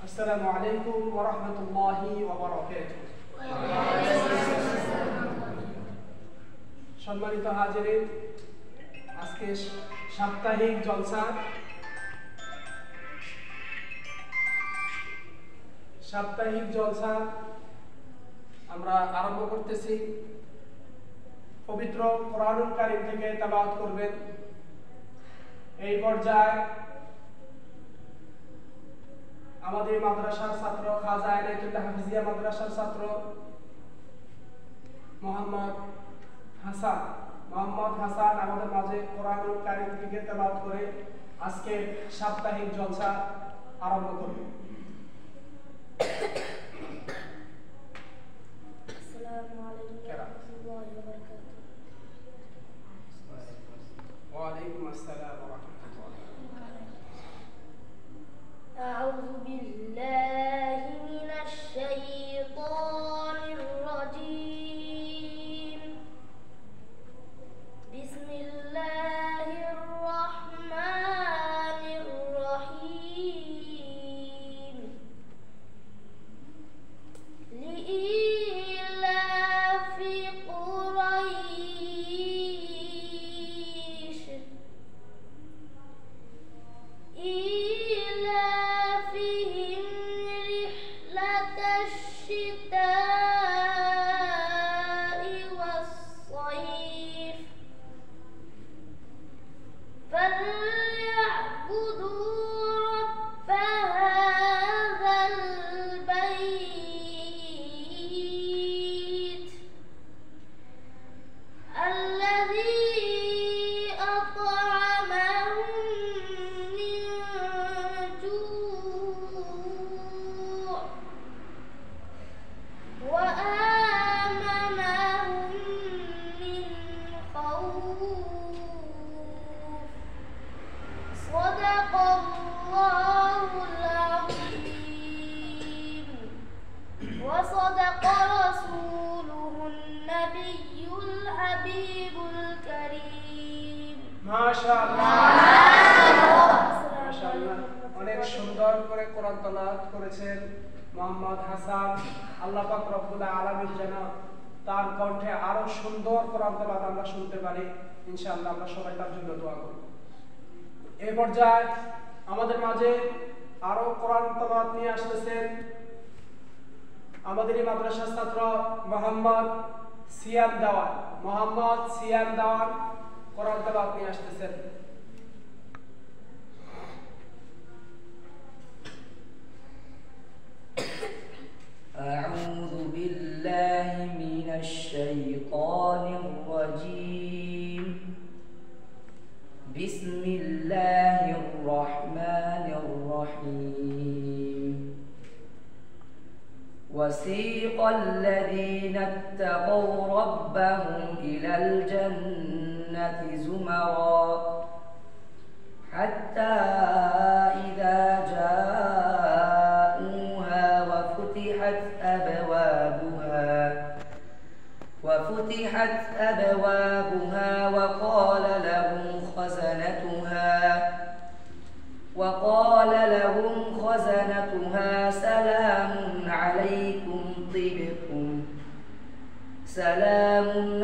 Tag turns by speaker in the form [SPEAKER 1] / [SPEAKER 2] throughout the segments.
[SPEAKER 1] আসসালামু আলাইকুম ওয়া রাহমাতুল্লাহি ওয়া বারাকাতুহু। সম্মানিত হাজিরিন, আজকে সাপ্তাহিক জলসা আমরা আরম্ভ করতেছি। পবিত্র কোরআনুল কারীম থেকে তেলাওয়াত করবেন। এই পর্যায়ে আমাদের মাদ্রাসার ছাত্র খাজা ইনায়েতুল্লাহ হাফিজিয়া মাদ্রাসার ছাত্র মোহাম্মদ হাসান আমাদের মাঝে কোরআনুল কারীম থেকে তেলাওয়াত করে আজকে সাপ্তাহিক জলসা আরম্ভ করবে।
[SPEAKER 2] আসসালামু আলাইকুম ওয়া রাহমাতুল্লাহি ওয়া বারাকাতুহু।
[SPEAKER 1] ওয়া আলাইকুম আসসালাম ওয়া রাহমাতুল্লাহি।
[SPEAKER 2] আউযু বিল্লাহি মিনাশ শাইতানির রাজীম। বিসমিল্লাহির রাহমানির রহিম। লিইলাফি কুরাইশ إيلافهم رحلة الشتاء والصيف فليعبدوا رب هذا البيت الذي أطعمهم من جوع وآمنهم من خوف. صدق الله العظيم وصدق رسوله النبي الحبيب الكريم.
[SPEAKER 1] মাশাআল্লাহ, অনেক সুন্দর করে কোরআন তেলাওয়াত করেছেন মোহাম্মদ হাসান। আল্লাহ পাক রব্বুল আলামিন যেন তার কণ্ঠে আরো সুন্দর কোরআন তেলাওয়াত আমরা শুনতে পারি। ইনশাআল্লাহ আমরা সবাই তার জন্য দোয়া করব। এই পর্যায়ে আমাদের মাঝে আরো কোরআন তেলাওয়াত নিয়ে আসতেছেন আমাদের এই মাদ্রাসার ছাত্র মোহাম্মদ সিয়াম দেওয়ান কোরআন তেলাওয়াত নিয়ে আসতেছেন।
[SPEAKER 3] أعوذ بالله من الشيطان الرجيم. بسم الله الرحمن الرحيم. وسيق الذين اتقوا ربهم إلى الجنة زمرا حتى إذا جاءوها وفتحت أبوابها وقال لهم خزنتها سلام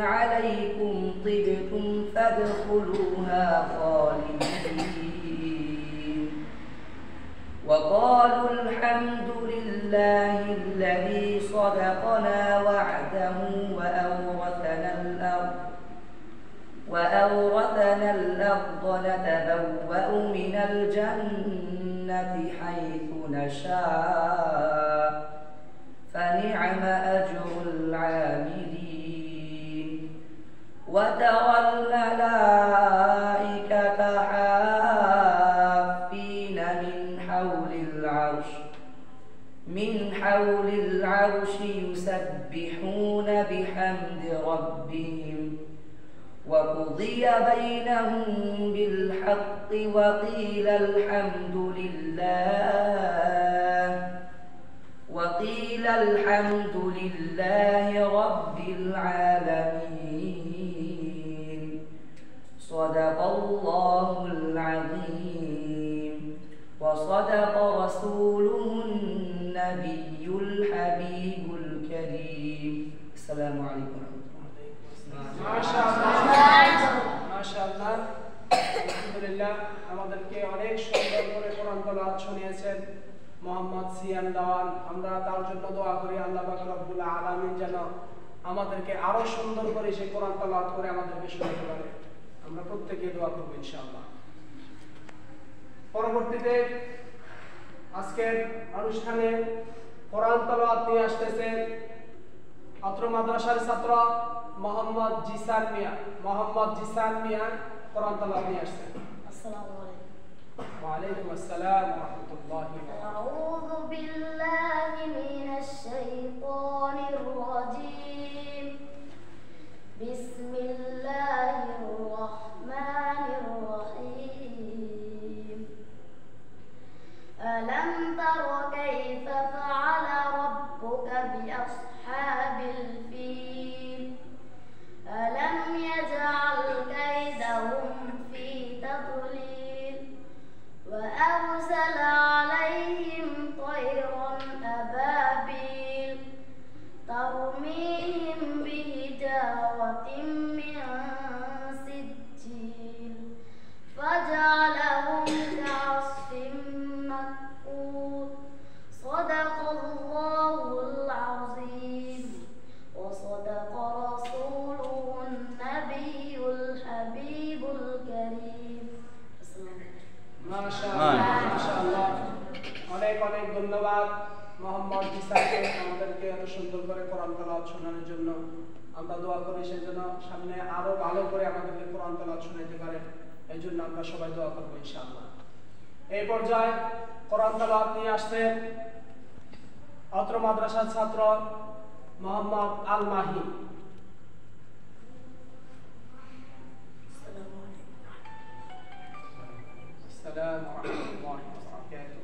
[SPEAKER 3] عليكم طبتم فادخلوها خالدين. وقالوا الحمد لله الذي صدقنا وعده وأورثنا الأرض نتبوأ من الجنة حيث نشاء فنعم أجر العاملين. وترى الملائكة حافين من حول العرش يسبحون بحمد ربهم وقضي بينهم بالحق وقيل الحمد لله رب العالمين. صدق الله العظيم وصدق رسوله النبي الحبيب الكريم. السلام عليكم ورحمة الله.
[SPEAKER 1] মাশাআল্লাহ, আলহামদুলিল্লাহ, আমাদেরকে অনেক সুন্দর করে কোরআন তেলাওয়াত শুনিয়েছেন মোহাম্মদ সিয়াম দাওয়ান। আমরা তার জন্য দোয়া করি আল্লাহ পাক রব্বুল আলামিন যেন আমাদেরকে আরো সুন্দর করে সেই কোরআন তেলাওয়াত করে আমাদেরকে শোনাতে পারে। আমরা প্রত্যেকে দোয়া করব ইনশাআল্লাহ। পরবর্তীতে আজকের অনুষ্ঠানে কোরআন তেলাওয়াত নিয়ে আসতেছেন অত্র মাদ্রাসার ছাত্র মোহাম্মদ জিসান মিয়া। মোহাম্মদ জিসান মিয়া কোরআন তেলাওয়াত নিয়ে আসছেন।
[SPEAKER 2] আসসালামু আলাইকুম।
[SPEAKER 1] ওয়া আলাইকুম আসসালাম ওয়া রাহমাতুল্লাহি ওয়া বারাকাতুহু।
[SPEAKER 2] আউযু বিল্লাহি মিনাশ শাইতানির রাজীম। বিসমিল্লাহির রাহমানির রাহিম। আলাম তারা কাইফা ফাআলা রাব্বুকা বিআসহাবিল ফিল। ألم يجعل كيدهم في تضليل وأرسل عليهم طيرا أبابيل ترميهم بحجارة من سجيل فجعلهم كعصف مأكول. صدق الله العظيم وصدق رسوله النبي الحبيب الكريم.
[SPEAKER 1] মাশাআল্লাহ, অনেক অনেক ধন্যবাদ মোহাম্মদ জিসানকে আমাদেরকে এত সুন্দর করে কোরআন তেলাওয়াত শোনানোর জন্য। আমরা দোয়া করি সে যেন সামনে আরো ভালো করে আমাদেরকে কোরআন তেলাওয়াত শোনাতে পারে, এই জন্য আমরা সবাই দোয়া করবো ইনশাআল্লাহ। এই পর্যায়ে কোরআন তেলাওয়াত নিয়ে আসছেন অত্র মাদ্রাসার ছাত্র মোহাম্মদ আল মাহি। السلام ورحمة الله وبركاته.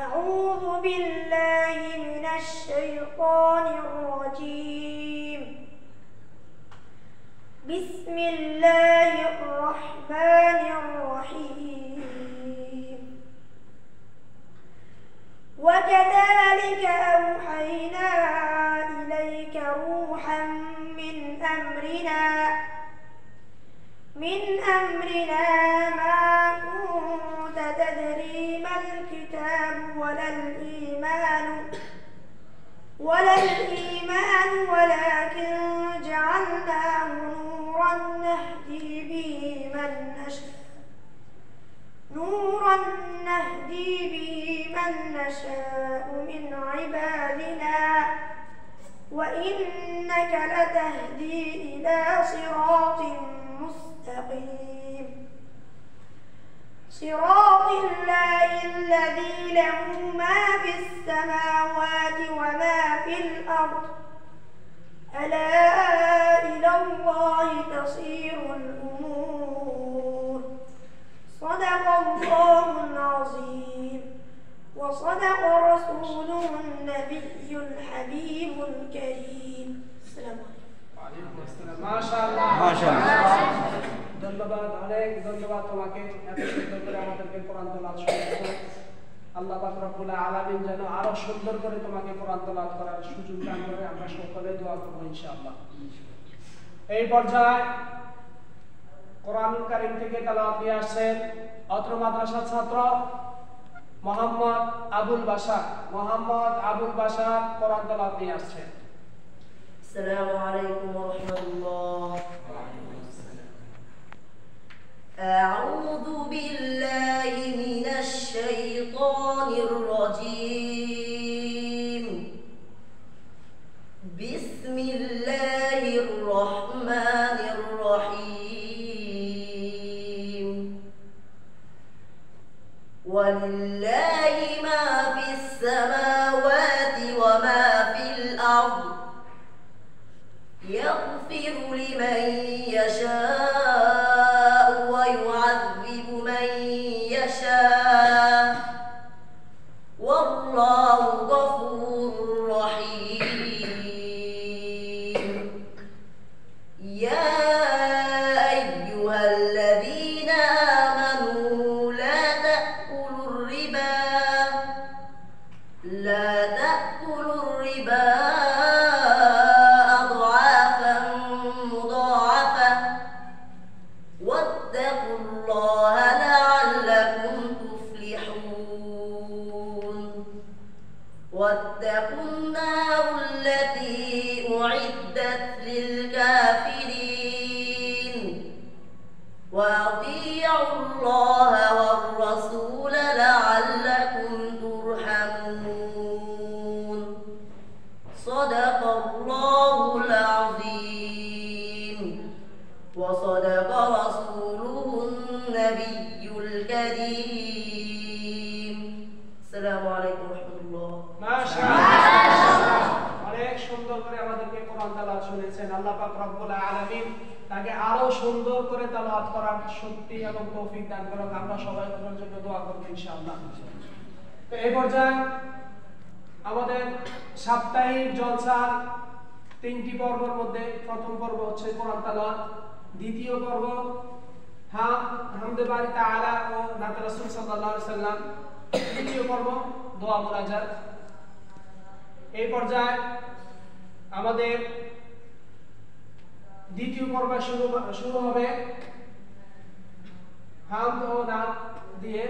[SPEAKER 4] أعوذ بالله من الشيطان الرجيم. بسم الله الرحمن الرحيم. وكذلك أوحينا إليك روحا من أمرنا ما كنت تدري ما الكتاب ولا الإيمان ولكن جعلناه نورا نهدي به من نشاء من عبادنا وإنك لتهدي إلى صراط مستقيم. صراط الله الذي له ما في السماوات وما في الأرض ألا إلى الله تصير الأمور. صدق الله العظيم وصدق رسوله النبي الحبيب الكريم. السلام
[SPEAKER 1] ওয়ালাইকুম আসসালাম। মাশাআল্লাহ, ধন্যবাদ, অনেক ধন্যবাদ তোমাকে এত সুন্দর করে আমাদেরকে কোরআন তেলাওয়াত শোনাতে। আল্লাহ পাক রব্বুল আলামিন যেন আরো সুন্দর করে তোমাকে কোরআন তেলাওয়াত করার সুযোগ দান করে, আমরা সকলে দোয়া করব ইনশাআল্লাহ। এই পর্যায়ে কোরআনুল কারীম থেকে তেলাওয়াত নিয়ে আসছেন অত্র মাদ্রাসার ছাত্র মোহাম্মদ আবুল বাশার। মোহাম্মদ আবুল বাশার কোরআন তেলাওয়াত নিয়ে আসছেন।
[SPEAKER 3] السلام عليكم ورحمة الله. أعوذ بالله من الشيطان الرجيم. بسم الله الرحمن الرحيم. ولله ما في السماوات وما في الأرض يغفر لمن يشاء ويعذب من يشاء والله غفور رحيم. يا أيها الذين آمنوا لا تأكلوا الربا واتقوا النار التي أعدت للكافرين وأطيعوا الله والرسول لعلكم ترحمون صدق الله العظيم وصدق رسوله النبي الكريم السلام عليكم ورحمة الله
[SPEAKER 1] মাশাআল্লাহ অনেক সুন্দর করে আমাদেরকে কোরআন তেলাওয়াত শুনিয়েছেন আল্লাহ পাক রব্বুল আলামিন তাকে আরো সুন্দর করে তেলাওয়াত করার শক্তি এবং তৌফিক দান করুন আমরা সবাই ওনার জন্য দোয়া করব ইনশাআল্লাহ তো এই পর্যায়ে আমাদের সাপ্তাহিক জলসার তিনটি পর্বের মধ্যে প্রথম পর্ব হচ্ছে কোরআন তেলাওয়াত দ্বিতীয় পর্ব হামদে বারি তাআলা ও নাত রাসূল সাল্লাল্লাহু আলাইহি সাল্লাম তৃতীয় পর্ব দোয়া মুনাজাত এই পর্যায়ে আমাদের দ্বিতীয় পর্ব শুরু হবে হামদ ও নাত দিয়ে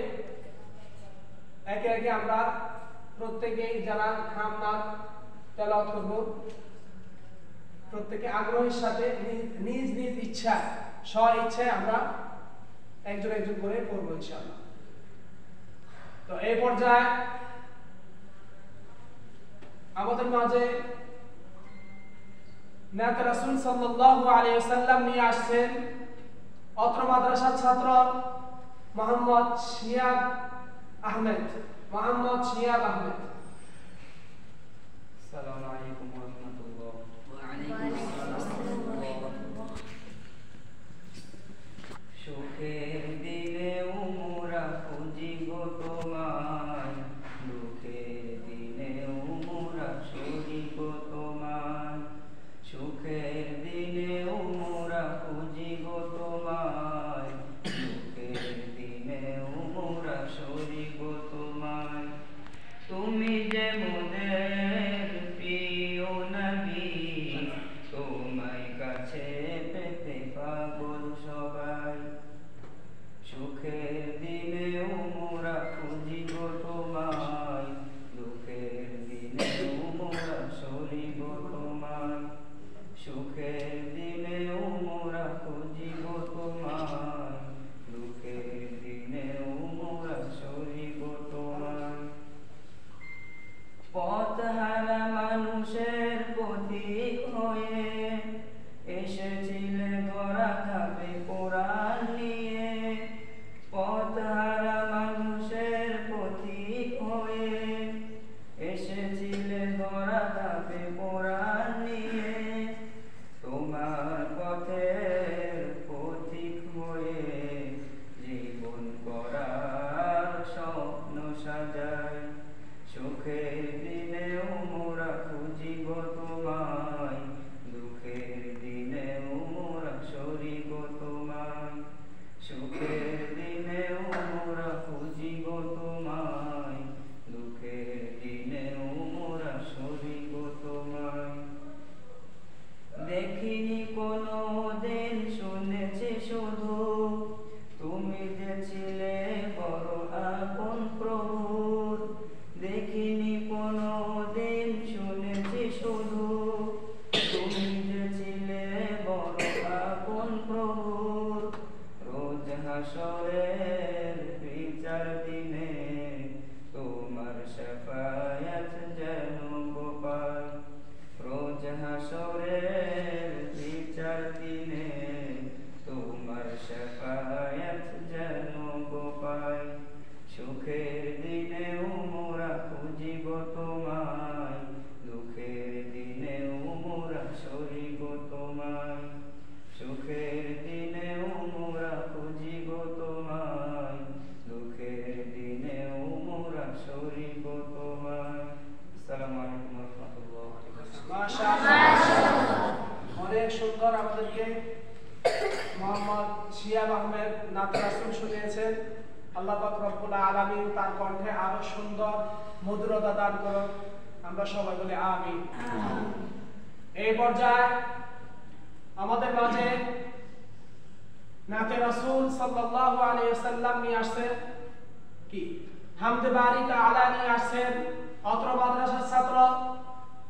[SPEAKER 1] একে একে আমরা প্রত্যেকেই যারা হাম নাত তেলাওয়াত করব প্রত্যেকে আগ্রহের সাথে নিজ নিজ ইচ্ছা স্ব ইচ্ছায় আমরা একজন একজন করে পড়ব ইনশাআল্লাহ তো এই পর্যায়ে আমাদের মাঝে নাত রাসূল সাল্লাল্লাহু আলাইহি ওয়াসাল্লাম নিয়ে আসছেন অত্র মাদ্রাসার ছাত্র মোহাম্মদ শিয়াব আহমেদ
[SPEAKER 5] আসসালামু আলাইকুম ওয়া রাহমাতুল্লাহ ওয়া আলাইকুম আসসালাম সুখের দিনে উমরা খুঁজিব তোমায় দুঃখের দিনে উমরা সরিব তোমায় সুখের দিনে উমরা খুঁজিব তোমায় দুঃখের দিনে উমরা সরিব তোমায় তুমি যে মোদের প্রিয় নবী তোমায় কাছে পেতে পাগল সবাই সুখের দিনে উমরা খুঁজিব তোমায় দুঃখের দিনে উমরা সরিব তোমায় সুখের দিনে উমরা খুঁজিব তোমায় দুঃখের দিনে উমরা সরিব তোমায় পথহারা মানুষের পথিক হয়ে এসেছিলে ধরা ধাপে কোরআন নিয়ে পথহারা মানুষের পথিক হয়ে এসেছিলে ধরা ধাপে কোরআন নিয়ে তোমার পথের পথিক হয়ে জীবন করার স্বপ্ন সাজায় সুখের দিনে উমরা খুঁজিব তোমায় দুঃখের দিনে উমরা সরিব তোমায় সুখের দিনে উমরা খুঁজিব তোমায় দুঃখের দিনে উমরা সরিব তোমায় দেখিনি কোনো দিন শুনেছি শুধু তুমি যে ছিলে বড় আপন প্রভুর দেখিনি কোনো দিন শুনেছি শুধু তুমি যে ছিলে বড় আপন প্রভুর রোজ হাসরের বিচার দিনে তোমার শাফায়াত যেন গোপাল রোজ হাসরের বিচার দিনে তোমার শাফায়াত যেন গোপাল সুখের দিনে উমরা খুঁজিব তোমায় দুঃখের দিনে উমরা সরিব তোমায় সুখের দিনে উমরা খুঁজিব তোমায় দুঃখের দিনে উমরা সরিব তোমায় আসসালামু আলাইকুম ওয়া রাহমাতুল্লাহ
[SPEAKER 1] মাশাআল্লাহ অনেক সুন্দর আমাদেরকে মোহাম্মদ শিয়াব আহমেদ নাত রাসূল শুনিয়েছেন আল্লাহ পাক রব্বুল আলামিন তার কণ্ঠে আরো সুন্দর মধুরতা দান করুন আমরা সবাই বলি আমিন এই পর্যায়ে আমাদের মাঝে নাতে রাসূল সাল্লাল্লাহু আলাইহি ওয়াসাল্লাম নিয়ে আসছেন কি হামদে বারি তাআলা নিয়ে আসছেন অত্র মাদ্রাসার ছাত্র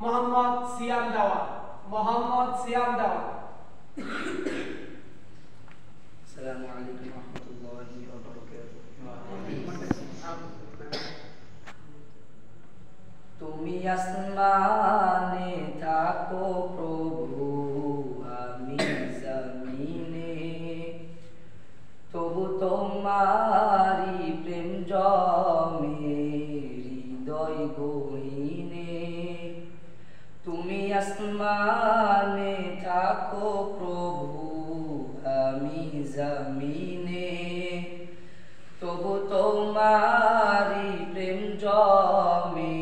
[SPEAKER 1] মোহাম্মদ সিয়াম দেওয়া।
[SPEAKER 5] আসসালামু আলাইকুম ওয়া রাহমাতুল্লাহি ওয়া বারাকাতুহু। তুমি আসমানে থাকো প্রভু, আমি জমিনে, তবু তোমারি প্রেম জমে হৃদয় গহীনে। তুমি আসমানে থাকো প্রভু, আমি জমিনে, তবু তোমারি প্রেম জমে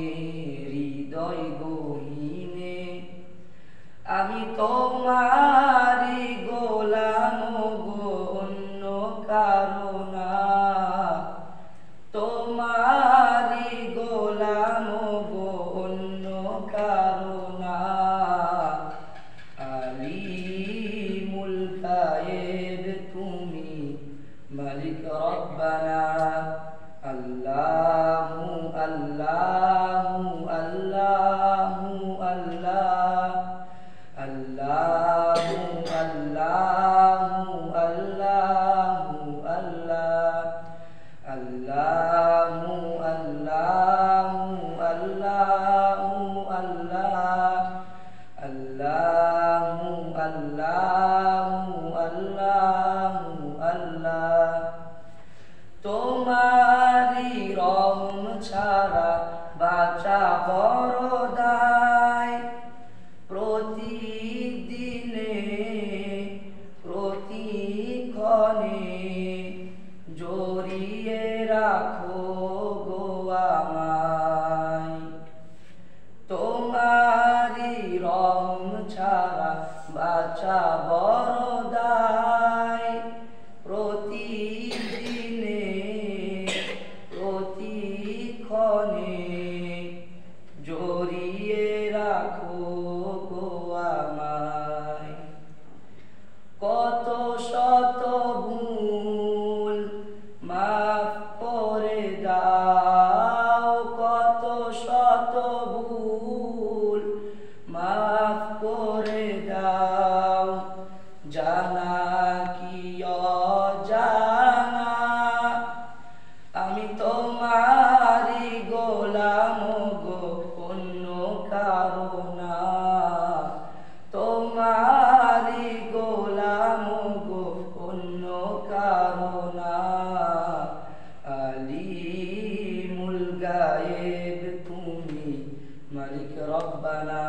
[SPEAKER 5] হৃদয় গহীনে। আমি তোমারি গোলাম গো, অন্য কারো না, তোমারি গোলাম গো, অন্য কারো না। আলিমুল গায়েব তুমি, মালিক রব্বানা। আল্লাহু আল্লাহু আল্লাহু আল্লাহ, আল্লাহু আল্লাহু আল্লাহু আল্লাহ, আল্লাহু আল্লাহু আল্লাহু আল্লাহ, আল্লাহু আল্লাহু আল্লাহু আল্লাহ। তোমারি রহম ছাড়া বাঁচা বড় দায়, প্রতিদিনে প্রতিক্ষণে জড়িয়ে রাখো গো আমায়। তোমারি রহম ছাড়া বাঁচা বড় দায়, প্রতিদিনে প্রতিক্ষণে জড়িয়ে রাখো গো আমায়। কত শত ভুল মাফ করে দাও, কত শত ভুল মাফ করে দাও, জানা কি অজানা। আমি তোমারি গোলাম গো, অন্য কারো না, তোমারি গোলাম গো, অন্য কারো না। আলিমুল গায়েব তুমি, মালিক রব্বানা।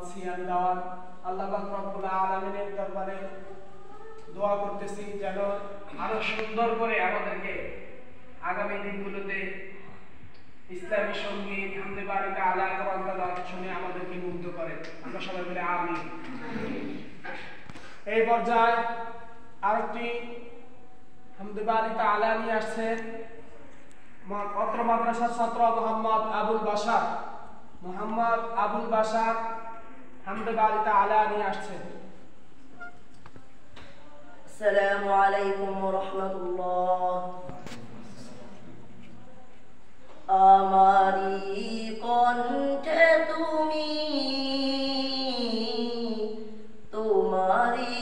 [SPEAKER 1] সিয়াম দেওয়ার আল্লাহ পাক রব্বুল আলামিনের দরবারে দোয়া করতেছি যেন আরো সুন্দর করে আমাদেরকে আগামী দিনগুলোতে ইসলামী সঙ্গীত হামদে বাড়ি তাআলা কোরআন তেলাওয়াত শুনে আমাদেরকে মুগ্ধ করেন। আমরা সবাই বলে আমিন। এই পর্যায়ে আরেকটি হামদে বাড়ি তাআলা নিয়ে আসছেন অত্র মাদ্রাসার ছাত্র মোহাম্মদ আবুল বাশার হামদে বাড়ি তাআলা নিয়ে আসছেন।
[SPEAKER 3] আসসালামু আলাইকুম ওয়া রাহমাতুল্লাহ। আমারি কণ্ঠে তুমি তোমারি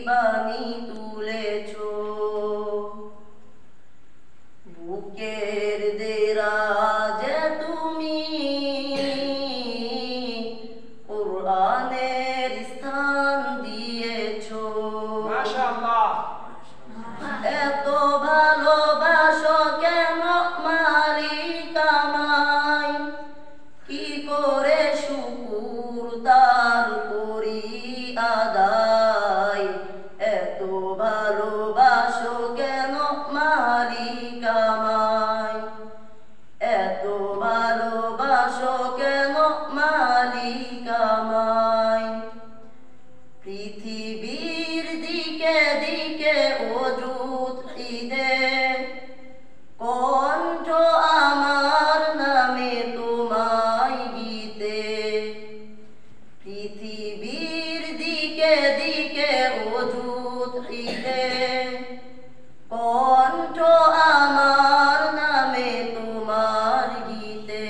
[SPEAKER 3] বাণী তুলেছো, বুকের দেরাজে তুমি কোরআনের স্থান দিয়েছো।
[SPEAKER 1] মাশাআল্লাহ।
[SPEAKER 3] এত ভালোবাসো কেন মালিক আমায়, কি করে শুকুর তার করি আদায়। এত ভালোবাসো কেন মালিক আমায়, এত ভালোবাসো কেন মালিক আমায়। পৃথিবীর দিকে দিকে ওজুদ ঈদে, কণ্ঠ আমার নামে তোমায় গীতে। পৃথিবীর দিকে দিকে ওজুদ ঈদে, কণ্ঠ আমার নামে তোমার গীতে।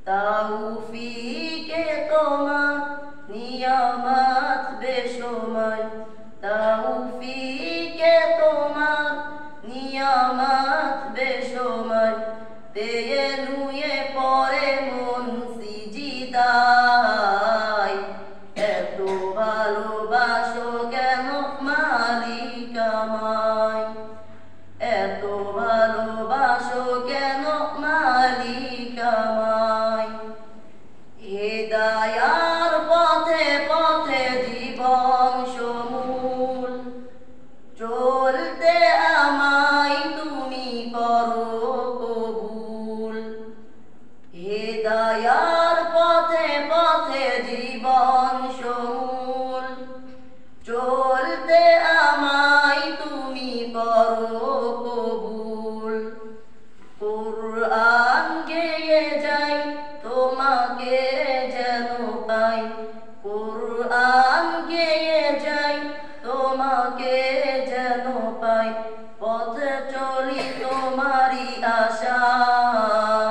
[SPEAKER 3] তাওফিকে তোমার নিয়ামত বেশময়, তাওফিকে তোমার নিয়ামত বেশময়। দেয়ে নুয়ে পরে মন সিজদায়, এত ভালোবাসো কেন মালিক আমায়, এত ভালোবাসো কেন মালিক আমায়। হেদায়ার পথে পথে জীবন সমূল, চলতে আমায় তুমি করো কবুল। হেদায়ার পথে পথে জীবন সমূল, চলতে আমায় তুমি করো কবুল। কুরআন গেয়ে যাই তোমাকে যেন পাই, কুরআন গেয়ে যাই তোমাকে যেন পাই। পথে চলি তোমারি আশায়,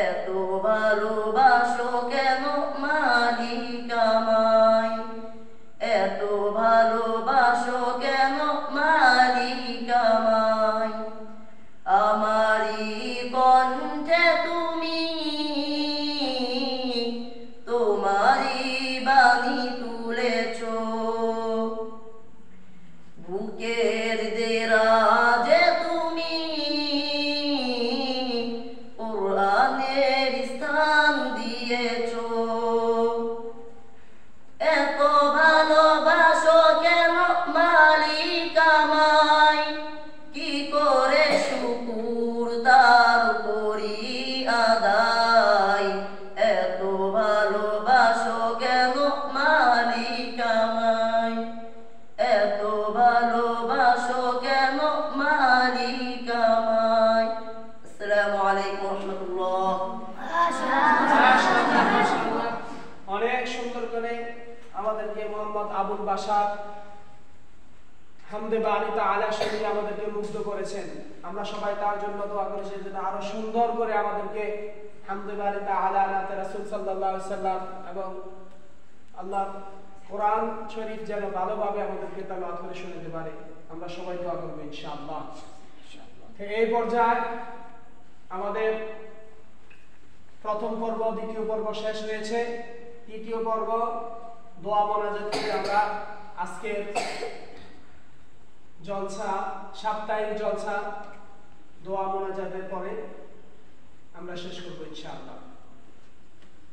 [SPEAKER 3] এত ভালোবাসো কেন মালিক আমায়, এত ভালোবাসো কেন মালিক আমায়। আমারি কণ্ঠে তুমি তোমারি বাণী তুলেছো, বুকের দেরাজে তুমি কোরআনের স্থান দিয়েছো। এত ভালোবাসো কেন মালিক আমায়, কি করে শুকুর তার করি আদায়। এত ভালোবাসো কেন মালিক আমায়, এত ভালোবাসো কেন মালিক আমায়। আসসালামু আলাইকুম ওয়া রাহমাতুল্লাহ।
[SPEAKER 1] অনেক সুন্দর করে আমাদেরকে মোহাম্মদ আবুল বাশার হামদে বাড়ি তাআলা শুনিয়ে আমাদেরকে মুগ্ধ করেছেন। আমরা সবাই তার জন্য দোয়া করি সে যেন আরো সুন্দর করে আমাদেরকে হামদে বাড়ি তাআলা নাতে রাসূল সাল্লাল্লাহু আলাইহি সাল্লাম এবং আল্লাহর কোরআন শরীফ যেন ভালোভাবে আমাদেরকে তেলাওয়াত করে শোনাতে পারে। আমরা সবাই দোয়া করব ইনশাআল্লাহ। এই পর্যায়ে আমাদের প্রথম পর্ব দ্বিতীয় পর্ব শেষ হয়েছে। তৃতীয় পর্ব দোয়া মোনাজাত করে আমরা আজকের জলসা সাপ্তাহিক জলসা দোয়া মোনাজাতের পরে আমরা শেষ করব ইনশাআল্লাহ।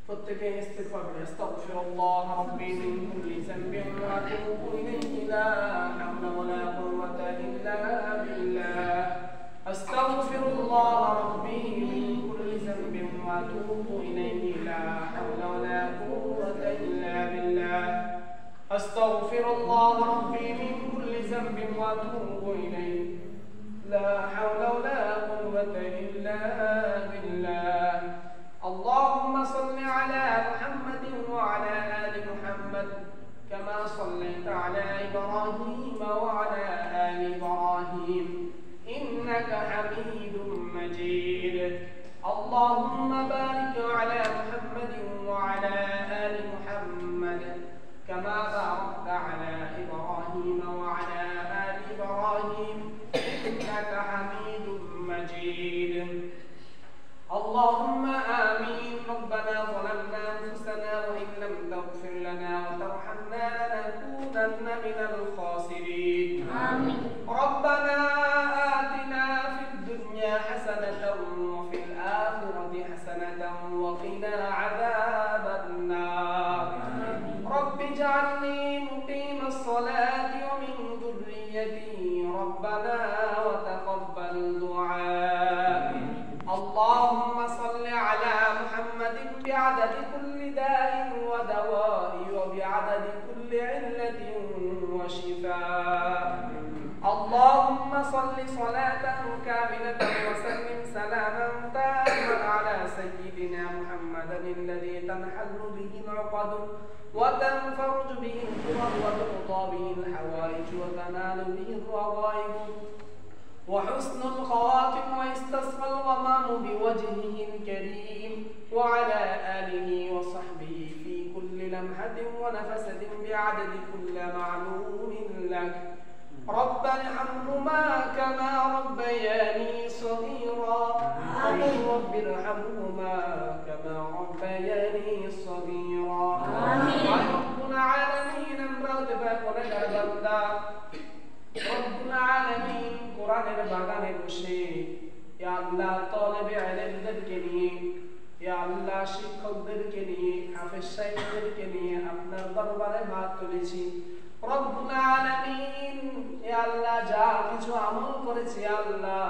[SPEAKER 1] প্রত্যেকে ইস্তিগফার করি। আস্তাগফিরুল্লাহ রাব্বি মিন কুল্লি যামবিন ওয়া আতুবু ইলাইহি লা হাওলা ওয়া লা কুওয়াতা ইল্লা বিল্লাহ। আস্তাগফিরুল্লাহ রাব্বি মিন কুল্লি যামবিন ওয়া আতুবু ইলাইহি লা হাওলা ওয়া লা কুওয়াতা ইল্লা বিল্লাহ। আস্তাগফিরুল্লাহ রাব্বি মিন কুল্লি যামবিন ওয়া আতুবু ইলাইহি لا حول ولا قوة إلا بالله. اللهم صل على محمد وعلى آل محمد كما صليت على إبراهيم وعلى آل إبراهيم إنك حميد مجيد. اللهم بارك على محمد وعلى آل محمد كما باركت على إبراهيم وعلى آل إبراهيم إنك حميد مجيد. اللهم آمين. ربنا ظلمنا أنفسنا وإن لم تغفر لنا وترحمنا لنكونن من الخاسرين.
[SPEAKER 2] آمين.
[SPEAKER 1] ربنا آتنا في الدنيا حسنة وفي الآخرة حسنة وقنا عذاب النار. رب اجعلني مقيم الصلاة ومن ذريتي ربنا وتقبل دعاء. اللهم صل على محمد بعدد كل داء ودواء وبعدد كل علة وشفاء. اللهم صل صلاة كاملة وسلم سلاما تاما على سيدنا محمد الذي تنحل به العقد وتنفرج به الكرب وتقضى به الحوائج وتنال به الرغائب وحسن الخواتم ويستصفى الغمام بوجهه الكريم وعلى آله وصحبه في كل لمحة ونفسة بعدد كل معلوم لك. رب ارحمهما كما ربياني صغيرا. رب ارحمهما كما ربياني صغيرا. رب العالمين امرأة فاقنا كربندا رب العالمين কোরআনের বাগানে বসে ইয়া আল্লাহ তালেবে ইলমদেরকে নিয়ে ইয়া আল্লাহ শিক্ষকদেরকে নিয়ে হাফেজ সাহেবদেরকে নিয়ে আপনার দরবারে হাত তুলেছি। রব্বুল আলামিন ইয়া আল্লাহ যা কিছু আমল করেছি আল্লাহ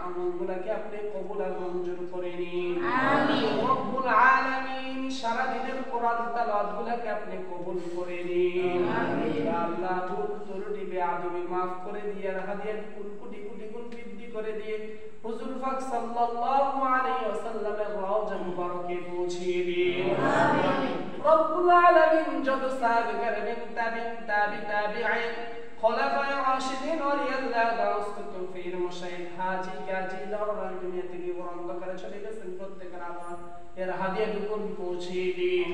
[SPEAKER 1] আমলগুলোকে আপনি কবুল আর মঞ্জুর করে নিন। আমিন। রব্বুল আলামিন সারা দিনের কোরআন তেলাওয়াতগুলোকে আপনি কবুল করে নিন। আমিন। ইয়া আল্লাহ ভুল ত্রুটি বেয়াদবি maaf করে দিয়ে আর হাদিয়াত কোটি কোটি গুণ বৃদ্ধি করে দিয়ে হুজুর পাক সাল্লাল্লাহু আলাইহি ওয়াসাল্লামের রওজা মুবারকে পৌঁছিয়ে দিন। আমিন। রব্বুল আলামিন যত সাহাবা کرام তাবিঈন খোলাফায়ে রাশিদিন রাদিয়াল্লাহু তাআলা ফির মুশাইখ হাজী গাজী দরবার দুনিয়া থেকে অন্ধকারে চলে গেছেন প্রত্যেকের আল্লাহ এর হাদিয়াটুকু পৌঁছিয়ে দিন।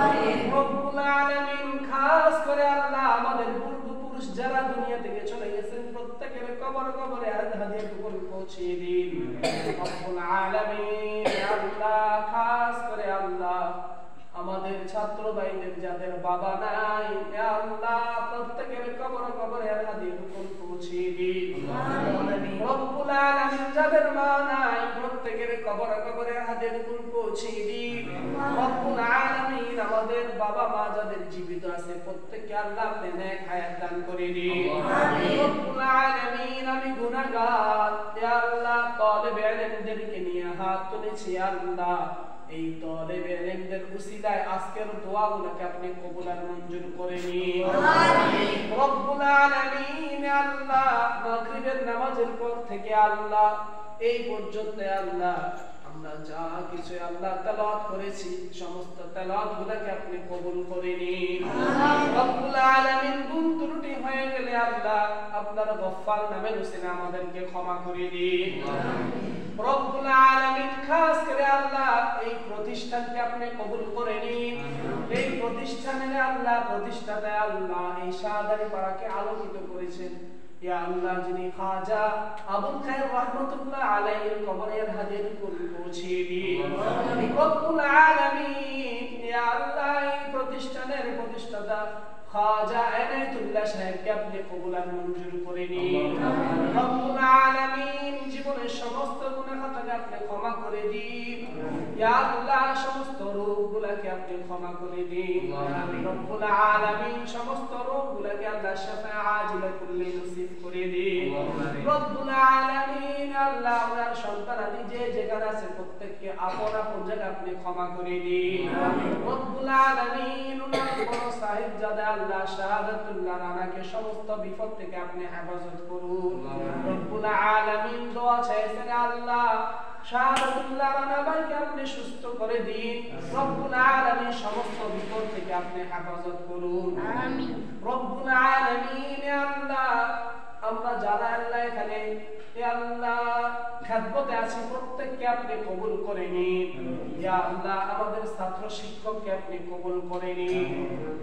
[SPEAKER 1] আমিন। রব্বুল আলামিন খাস করে আল্লাহ আমাদের পূর্বপুরুষ যারা দুনিয়া থেকে চলে গেছেন প্রত্যেকের কবরে হাদিয়াটুকু পৌঁছিয়ে দিন। রব্বুল আলামিন আল্লাহ খাস করে আল্লাহ আমাদের ছাত্র ভাইদের যাদের বাবা নাই ইয়া আল্লাহ প্রত্যেকের কবরে হাদিয়াটুকু পৌঁছিয়ে দিন। আমিন। রব্বুল আলামিন যাদের মা নাই প্রত্যেকের কবরে হাদিয়াটুকু পৌঁছিয়ে দিন। রব্বুল আলামিন আমাদের বাবা মা যাদের জীবিত আছে প্রত্যেককে আল্লাহ আপনি নেক হায়াত দান করে দিন। আমিন। রব্বুল আলামিন আমি গুনাহগার ইয়া আল্লাহ তালেবে ইলমদেরকে নিয়ে হাত তুলেছি আল্লাহ এই তালেবে ইলমদের উসিলায় আজকের দোয়াগুলোকে আপনি কবুল আর মঞ্জুর করে নিন। আমিন। রব্বুল আলামিন আল্লাহ মাগরিবের নামাজের পর থেকে আল্লাহ এই পর্যন্ত আল্লাহ আমরা যা কিছু আল্লাহ তেলাওয়াত করেছি সমস্ত তেলাওয়াতগুলোকে আপনি কবুল করে নিন। আমিন। রব্বুল আলামিন ভুল ত্রুটি হয়ে গেলে আল্লাহ আপনার গফফার নামের উসিলা আমাদেরকে ক্ষমা করে দিন। আমিন। রব্বুল আলামিন খাস করে আল্লাহ এই প্রতিষ্ঠানকে আপনি কবুল করে নিন। এই প্রতিষ্ঠানের আল্লাহ প্রতিষ্ঠাতা আল্লাহ এই শাহদারি পাড়াকে আলোকিত করেছেন ইয়া আল্লাহ যিনি খাজা আবুল খায়ের রাহমাতুল্লাহ আলাইহির কবরের হাদিয়াটুকু পৌঁছিয়ে দিন। আমিন। রব্বুল আলামিন ইয়া আল্লাহ এই প্রতিষ্ঠানের প্রতিষ্ঠাতা খাজা এনায়েতুল্লাহ সাহেবকে আপনি কবুল আর মঞ্জুর করে নিন। আমিন। রব্বুল আলামিন জীবনের সমস্ত গুনাহ খাতাকে আপনি ক্ষমা করে দিন। ইয়া আল্লাহ সমস্ত রোগগুলোকে আপনি ক্ষমা করে দিন রব্বুল আলামিন সমস্ত রোগগুলোকে আল্লাহ শাফা আজিলা কুল্লি নসিব করে দিন রব্বুল আলামিন আল্লাহ ওনার সন্তানাদি যে যেখানে আছে প্রত্যেককে আপন আপন জায়গায় আপনি ক্ষমা করে দিন রব্বুল আলামিন ওনার বড় সাহিবজাদা আল্লাহ শাহাদাতুল্লাহ রানাকে সমস্ত বিপদ থেকে আপনি হেফাজত করুন রব্বুল আলামিন দোয়া চাইছেন আল্লাহ শাহাদাতুল্লাহ রানা ভাইকে আপনি সুস্থ করে দিন রব্বুল আলামিন সমস্ত বিপদ থেকে আপনি হেফাজত করুন আমিন রব্বুল আলামিন আল্লাহ আমরা যারা আল্লাহ এখানে আল্লাহ খেদমতে আছি প্রত্যেককে আপনি কবুল করে নিন ইয়া আল্লাহ আমাদের ছাত্র শিক্ষককে আপনি কবুল করে নিন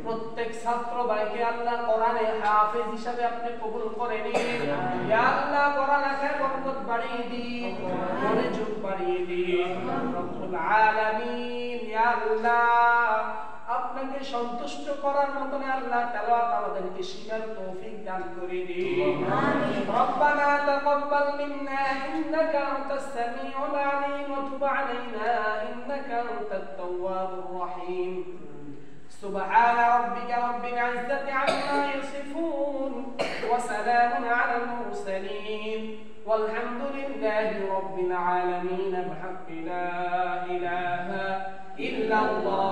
[SPEAKER 1] প্রত্যেক ছাত্র ভাইকে আল্লাহ কোরআনে হাফেজ হিসাবে আপনি কবুল করে নিন ইয়া আল্লাহ পড়ালেখায় বরকত বাড়িয়ে দিন মনোযোগ বাড়িয়ে দিন রব্বুল আলামিন ইয়া আল্লাহ আপনাকে সন্তুষ্ট করার মতন আল্লাহ তেলাওয়াত আমাদেরকে শিখার তৌফিক দান করে দিন আমিন রব্বানা তাকাব্বাল মিন্না ইন্নাকা আনতাস সামিউল আলিম ওয়া তুব আলাইনা ইন্নাকা আনতাত তাওয়াবুর রহিম سبحان ربك رب العزة عما يصفون وسلام على المرسلين والحمد لله رب العالمين بحق لا إله إلا الله